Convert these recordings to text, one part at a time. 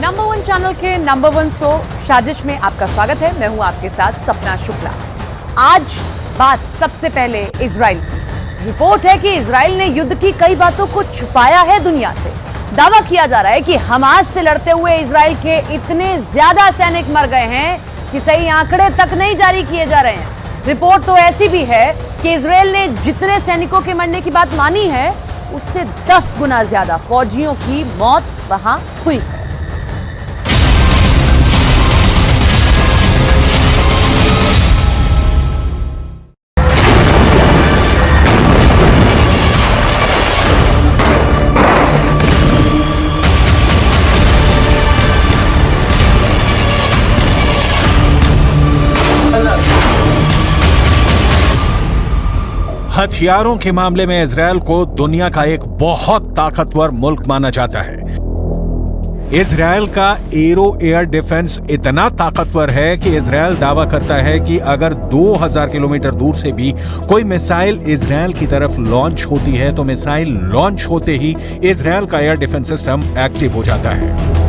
Number one channel के number one show साजिश में आपका स्वागत है। मैं हूं आपके साथ सपना शुक्ला। आज बात सबसे पहले इजराइल की। रिपोर्ट है कि इजराइल ने युद्ध की कई बातों को छुपाया है दुनिया से। दावा किया जा रहा है कि हमास से लड़ते हुए इजराइल के इतने ज्यादा सैनिक मर गए हैं कि सही आंकड़े तक नहीं जारी किए जा रहे हैं। रिपोर्ट तो ऐसी भी है कि इजराइल ने जितने सैनिकों के मरने की बात मानी है उससे 10 गुना ज्यादा फौजियों की मौत वहां हुई है। हथियारों के मामले में इजरायल को दुनिया का एक बहुत ताकतवर मुल्क माना जाता है। इजरायल का एरो एयर डिफेंस इतना ताकतवर है कि इजरायल दावा करता है कि अगर 2000 किलोमीटर दूर से भी कोई मिसाइल इजरायल की तरफ लॉन्च होती है तो मिसाइल लॉन्च होते ही इजरायल का एयर डिफेंस सिस्टम एक्टिव हो जाता है।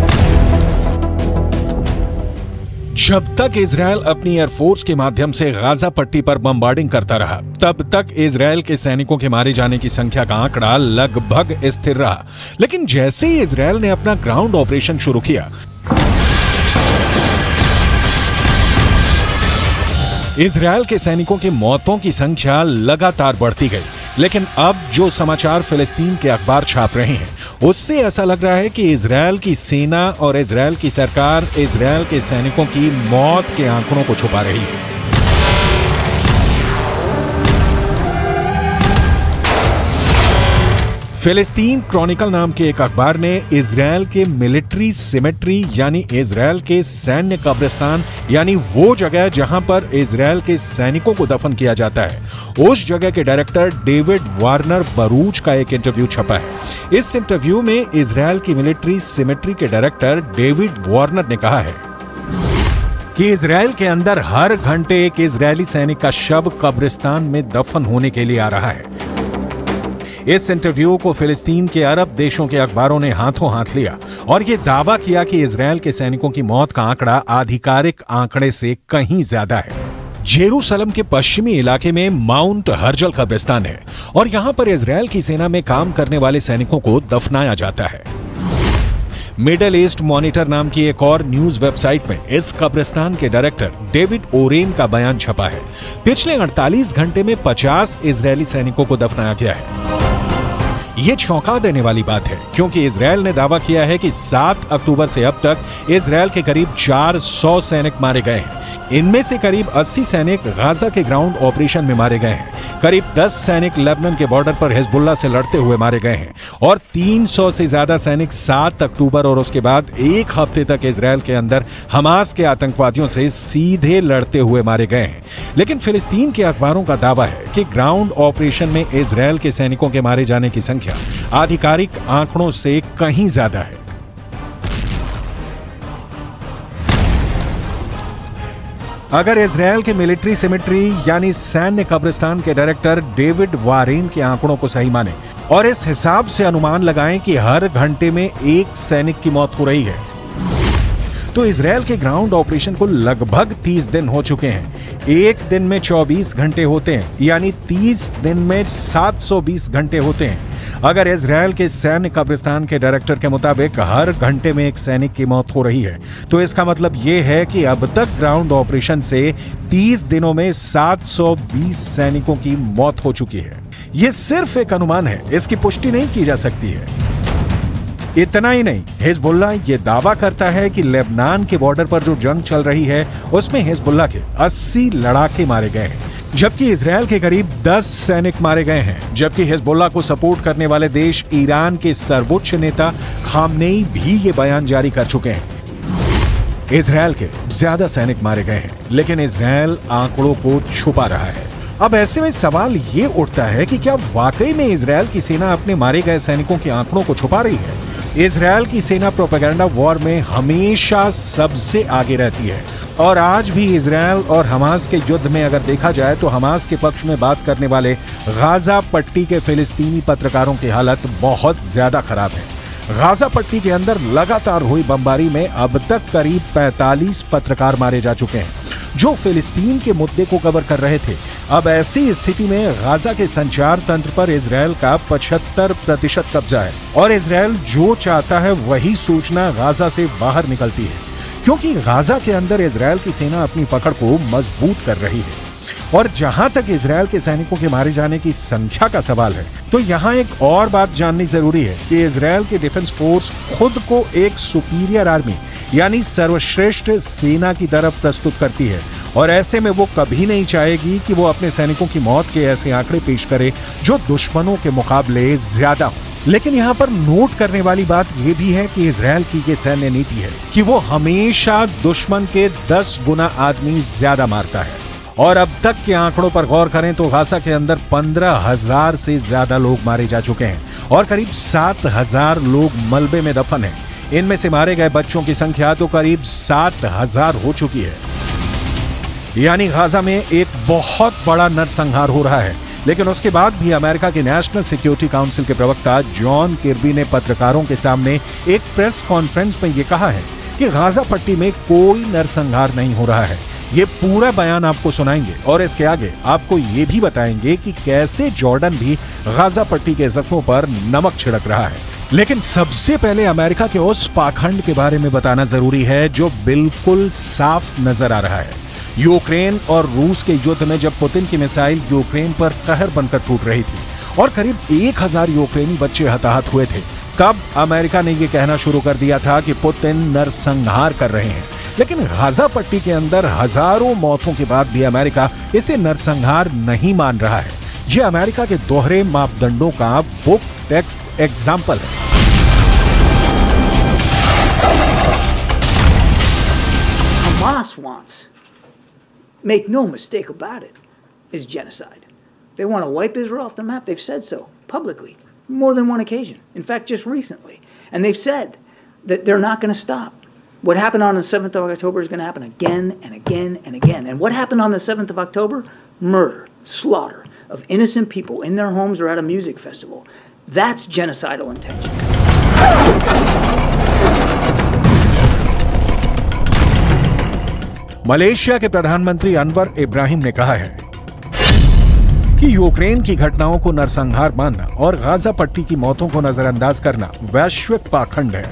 जब तक इजरायल अपनी एयरफोर्स के माध्यम से गाजा पट्टी पर बमबार्डिंग करता रहा, तब तक इजरायल के सैनिकों के मारे जाने की संख्या का आंकड़ा लगभग स्थिर रहा। लेकिन जैसे ही इजरायल ने अपना ग्राउंड ऑपरेशन शुरू किया, इजरायल के सैनिकों की मौतों की संख्या लगातार बढ़ती गई। लेकिन अब जो समाचार फिलिस्तीन के अखबार छाप रहे हैं उससे ऐसा लग रहा है कि इजरायल की सेना और इजरायल की सरकार इजरायल के सैनिकों की मौत के आंकड़ों को छुपा रही है। फिलिस्तीन क्रॉनिकल नाम के एक अखबार ने इजरायल के मिलिट्री सिमेट्री यानी इजरायल के सैन्य कब्रिस्तान यानी वो जगह जहां पर इजरायल के सैनिकों को दफन किया जाता है, उस जगह के डायरेक्टर डेविड वार्नर बरूच का एक इंटरव्यू छपा है। इस इंटरव्यू में इजरायल की मिलिट्री सिमेट्री के डायरेक्टर डेविड वार्नर ने कहा है कि इजरायल के अंदर हर घंटे एक इजरायली सैनिक का शव कब्रिस्तान में दफन होने के लिए आ रहा है। इस इंटरव्यू को फिलिस्तीन के अरब देशों के अखबारों ने हाथों हाथ लिया और यह दावा किया कि इजरायल के सैनिकों की मौत का आंकड़ा आधिकारिक आंकड़े से कहीं ज्यादा है। जेरूसलम के पश्चिमी इलाके में माउंट हर्जल कब्रिस्तान है और यहां पर इजरायल की सेना में काम करने वाले सैनिकों को दफनाया जाता है। मिडल ईस्ट मॉनिटर नाम की एक और न्यूज वेबसाइट में इस कब्रिस्तान के डायरेक्टर डेविड ओरेन का बयान छपा है। पिछले 48 घंटे में 50 इजरायली सैनिकों को दफनाया गया है। ये चौंका देने वाली बात है क्योंकि इजरायल ने दावा किया है कि 7 अक्टूबर से अब तक इजरायल के करीब 400 सैनिक मारे गए हैं। इनमें से करीब 80 सैनिक गाजा के ग्राउंड ऑपरेशन में मारे गए हैं। करीब 10 सैनिक लेबनान के बॉर्डर पर हिजबुल्लाह से लड़ते हुए मारे गए हैं और 300 से ज्यादा सैनिक 7 अक्टूबर और उसके बाद एक हफ्ते तक इजरायल के अंदर हमास के आतंकवादियों से सीधे लड़ते हुए मारे गए हैं। लेकिन फिलिस्तीन के अखबारों का दावा है कि ग्राउंड ऑपरेशन में इजरायल के सैनिकों के मारे जाने की संख्या आधिकारिक आंकड़ों से कहीं ज्यादा है। अगर इजरायल के मिलिट्री सिमेट्री यानी सैन्य कब्रिस्तान के डायरेक्टर डेविड वारेन के आंकड़ों को सही माने और इस हिसाब से अनुमान लगाएं कि हर घंटे में एक सैनिक की मौत हो रही है, तो इजरायल के ग्राउंड ऑपरेशन को लगभग 30 दिन हो चुके हैं। एक दिन में 24 घंटे होते हैं यानी 30 दिन में 720 घंटे होते हैं। अगर इजरायल के सैन्य कब्रिस्तान के डायरेक्टर के मुताबिक हर घंटे में एक सैनिक की मौत हो रही है तो इसका मतलब यह है कि अब तक ग्राउंड ऑपरेशन से 30 दिनों में 720 सैनिकों की मौत हो चुकी है। यह सिर्फ एक अनुमान है, इसकी पुष्टि नहीं की जा सकती है। इतना ही नहीं, हिजबुल्लाह ये दावा करता है कि लेबनान के बॉर्डर पर जो जंग चल रही है उसमें हिजबुल्लाह के 80 लड़ाके मारे गए हैं, जबकि इजरायल के करीब 10 सैनिक मारे गए हैं। जबकि हिजबुल्लाह को सपोर्ट करने वाले देश ईरान के सर्वोच्च नेता खामनेई भी ये बयान जारी कर चुके हैं। इजरायल के ज्यादा सैनिक मारे गए हैं, लेकिन इजरायल आंकड़ों को छुपा रहा है। अब ऐसे में सवाल ये उठता है कि क्या वाकई में इजरायल की सेना अपने मारे गए सैनिकों के आंकड़ों को छुपा रही है? इजरायल की सेना प्रोपेगेंडा वॉर में हमेशा सबसे आगे रहती है और आज भी इजरायल और हमास के युद्ध में अगर देखा जाए तो हमास के पक्ष में बात करने वाले गाजा पट्टी के फिलिस्तीनी पत्रकारों की हालत बहुत ज्यादा खराब है। गाजा पट्टी के अंदर लगातार हुई बमबारी में अब तक करीब 45 पत्रकार मारे जा चुके हैं जो फिलिस्तीन के मुद्दे को कवर कर रहे थे। अब ऐसी स्थिति में गाजा के संचार तंत्र पर इजरायल का 75% कब्जा है और इजरायल जो चाहता है वही सूचना गाजा से बाहर निकलती है, क्योंकि गाजा के अंदर इजरायल की सेना अपनी पकड़ को मजबूत कर रही है। और जहां तक इजरायल के सैनिकों के मारे जाने की संख्या का सवाल है, तो यहां एक और बात जाननी जरूरी है कि इजरायल की डिफेंस फोर्स खुद को एक सुपीरियर आर्मी यानी सर्वश्रेष्ठ सेना की तरफ प्रस्तुत करती है और ऐसे में वो कभी नहीं चाहेगी कि वो अपने सैनिकों की मौत के ऐसे आंकड़े पेश करे जो दुश्मनों के मुकाबले ज्यादा हो। लेकिन यहाँ पर नोट करने वाली बात यह भी है कि इजरायल की ये सैन्य नीति है कि वो हमेशा दुश्मन के 10 गुना आदमी ज्यादा मारता है। और अब तक के आंकड़ों पर गौर करें तो गाजा के अंदर 15,000 से ज्यादा लोग मारे जा चुके हैं और करीब 7,000 लोग मलबे में दफन हैं। इनमें से मारे गए बच्चों की संख्या तो करीब 7,000 हो चुकी है। यानी गाजा में एक बहुत बड़ा नरसंहार हो रहा है। लेकिन उसके बाद भी अमेरिका के नेशनल सिक्योरिटी काउंसिल के प्रवक्ता जॉन किर्बी ने पत्रकारों के सामने एक प्रेस कॉन्फ्रेंस में यह कहा है कि गाजा पट्टी में कोई नरसंहार नहीं हो रहा है। ये पूरा बयान आपको सुनाएंगे और इसके आगे आपको ये भी बताएंगे कि कैसे जॉर्डन भी गाजा पट्टी के जख्मों पर नमक छिड़क रहा है। लेकिन सबसे पहले अमेरिका के उस पाखंड के बारे में बताना जरूरी है जो बिल्कुल साफ नजर आ रहा है। यूक्रेन और रूस के युद्ध में जब पुतिन की मिसाइल यूक्रेन पर कहर बनकर टूट रही थी और करीब 1000 यूक्रेनी बच्चे हताहत हुए थे, तब अमेरिका ने यह कहना शुरू कर दिया था कि पुतिन नरसंहार कर रहे हैं। लेकिन गाजा पट्टी के अंदर हजारों मौतों के बाद भी अमेरिका इसे नरसंहार नहीं मान रहा है। यह अमेरिका के दोहरे मापदंडों का बुक टेक्स्ट एग्जाम्पल है। Hamas wants, make no mistake about it, is genocide. They want to wipe Israel off the map. They've said so publicly, more than one occasion. In fact, just recently. And they've said that they're not going to stop. What happened on the 7th of October is going to happen again and again and again. And what happened on the 7th of October? Murder, slaughter of innocent people in their homes or at a music festival. That's genocidal intention. Malaysia के प्रधानमंत्री अनवर इब्राहिम ने कहा है कि Ukraine की घटनाओं को नरसंहार मानना और गाजा पट्टी की मौतों को नजरअंदाज करना वैश्विक पाखंड है।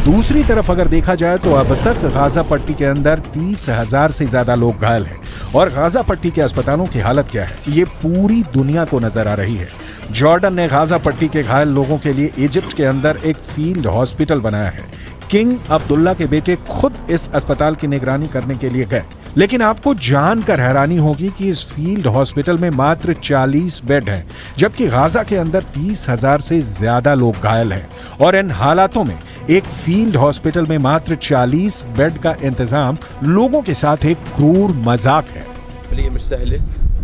दूसरी तरफ अगर देखा जाए तो अब तक गाजा पट्टी के अंदर 30,000 से ज्यादा लोग घायल हैं और गाजा पट्टी के अस्पतालों की हालत क्या है ये पूरी दुनिया को नजर आ रही है। जॉर्डन ने गाजा पट्टी के घायल लोगों के लिए इजिप्ट के अंदर एक फील्ड हॉस्पिटल बनाया है। किंग अब्दुल्ला के बेटे खुद इस अस्पताल की निगरानी करने के लिए गए। लेकिन आपको जानकर हैरानी होगी कि इस फील्ड हॉस्पिटल में मात्र 40 बेड हैं, जबकि गाजा के अंदर 30,000 से ज्यादा लोग घायल हैं। और इन हालातों में एक फील्ड हॉस्पिटल में मात्र 40 बेड का इंतजाम लोगों के साथ एक क्रूर मजाक है।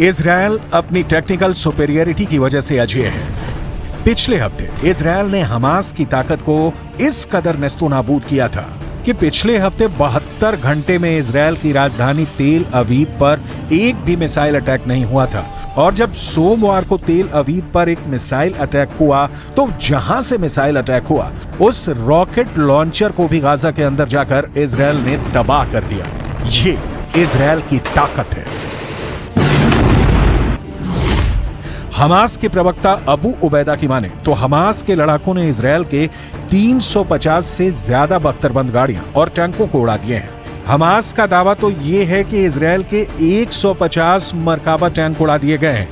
इजरायल अपनी टेक्निकल सुपेरियरिटी की वजह से अजेय है। पिछले हफ्ते इजरायल ने हमास की ताकत को इस कदर नेस्तोनाबूद किया था कि पिछले हफ्ते 72 घंटे में इजरायल की राजधानी तेल अवीव पर एक भी मिसाइल अटैक नहीं हुआ था। और जब सोमवार को तेल अवीव पर एक मिसाइल अटैक हुआ तो जहां से मिसाइल अटैक हुआ उस रॉकेट लॉन्चर को भी गाजा के अंदर जाकर इजरायल ने तबाह कर दिया। ये इजरायल की ताकत है। हमास के प्रवक्ता अबू उबैदा की माने तो हमास के लड़ाकों ने इजरायल के 350 से ज्यादा बख्तरबंद गाड़ियां और टैंकों को उड़ा दिए हैं। हमास का दावा तो ये है कि इजरायल के 150 मरकाबा टैंक उड़ा दिए गए हैं।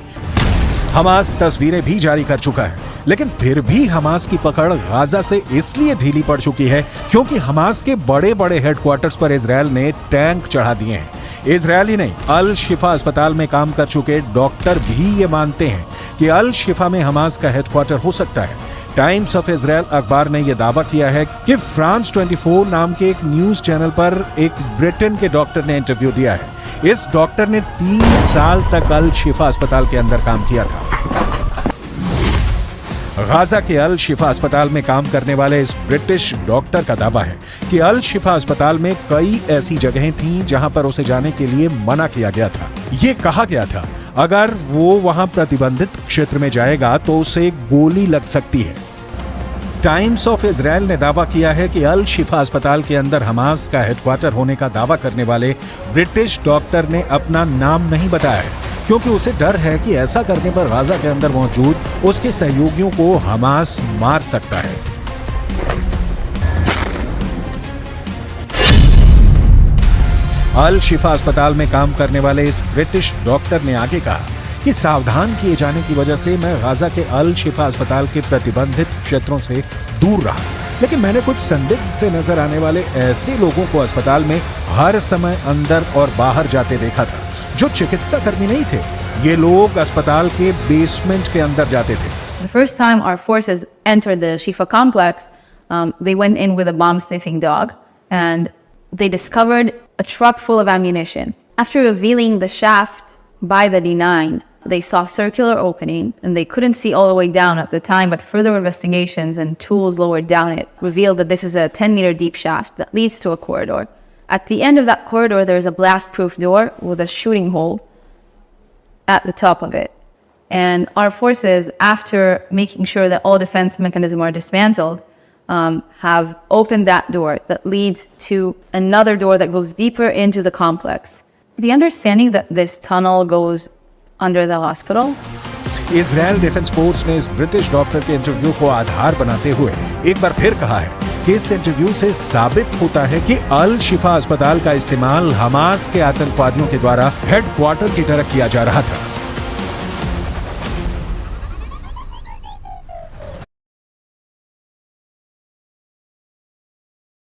हमास तस्वीरें भी जारी कर चुका है लेकिन फिर भी हमास की पकड़ गाजा से इसलिए ढीली पड़ चुकी है क्योंकि हमास के बड़े बड़े हेडक्वार्टर्स पर इजरायल ने टैंक चढ़ा दिए हैं। इजरायल ही नहीं, अल शिफा अस्पताल में काम कर चुके डॉक्टर भी ये मानते हैं कि अल शिफा में हमास का हेडक्वार्टर हो सकता है। टाइम्स ऑफ इजरायल अखबार ने यह दावा किया है कि फ्रांस 24 नाम के एक न्यूज चैनल पर एक ब्रिटेन के डॉक्टर ने इंटरव्यू दिया है। इस डॉक्टर ने 3 साल तक अल शिफा अस्पताल के अंदर काम किया था। गाजा के अल शिफा अस्पताल में काम करने वाले इस ब्रिटिश डॉक्टर का दावा है कि अल शिफा अस्पताल में कई ऐसी जगहें थीं जहां पर उसे जाने के लिए मना किया गया था। ये कहा गया था अगर वो वहां प्रतिबंधित क्षेत्र में जाएगा तो उसे गोली लग सकती है। टाइम्स ऑफ इजरायल ने दावा किया है कि अल शिफा अस्पताल के अंदर हमास का हेडक्वार्टर होने का दावा करने वाले ब्रिटिश डॉक्टर ने अपना नाम नहीं बताया है क्योंकि उसे डर है कि ऐसा करने पर गाजा के अंदर मौजूद उसके सहयोगियों को हमास मार सकता है। अल शिफा अस्पताल में काम करने वाले इस ब्रिटिश डॉक्टर ने आगे कहा कि सावधान किए जाने की वजह से मैं गाजा के अल शिफा अस्पताल के प्रतिबंधित क्षेत्रों से दूर रहा, लेकिन मैंने कुछ संदिग्ध से नजर आने वाले ऐसे लोगों को अस्पताल में हर समय अंदर और बाहर जाते देखा था जो चिकित्सा कर्मी नहीं थे। ये लोग अस्पताल के बेसमेंट के अंदर जाते थे। The first time our forces entered the Shifa complex, they went in with a bomb-sniffing dog, and they discovered a truck full of ammunition. After revealing the shaft by the D9, they saw a circular opening, and they couldn't see all the way down at the time, but further investigations and tools lowered down it revealed that this is a 10-meter deep shaft that leads to a corridor. At the end of that corridor, there is a blast-proof door with a shooting hole at the top of it. And our forces, after making sure that all defense mechanisms are dismantled, have opened that door that leads to another door that goes deeper into the complex. The understanding that this tunnel goes under the hospital. Israel defence force ने इस British doctor के interview को आधार बनाते हुए एक बार फिर कहा है कि इस इंटरव्यू से साबित होता है कि अल शिफा अस्पताल का इस्तेमाल हमास के आतंकवादियों के द्वारा हेडक्वार्टर की तरह किया जा रहा था।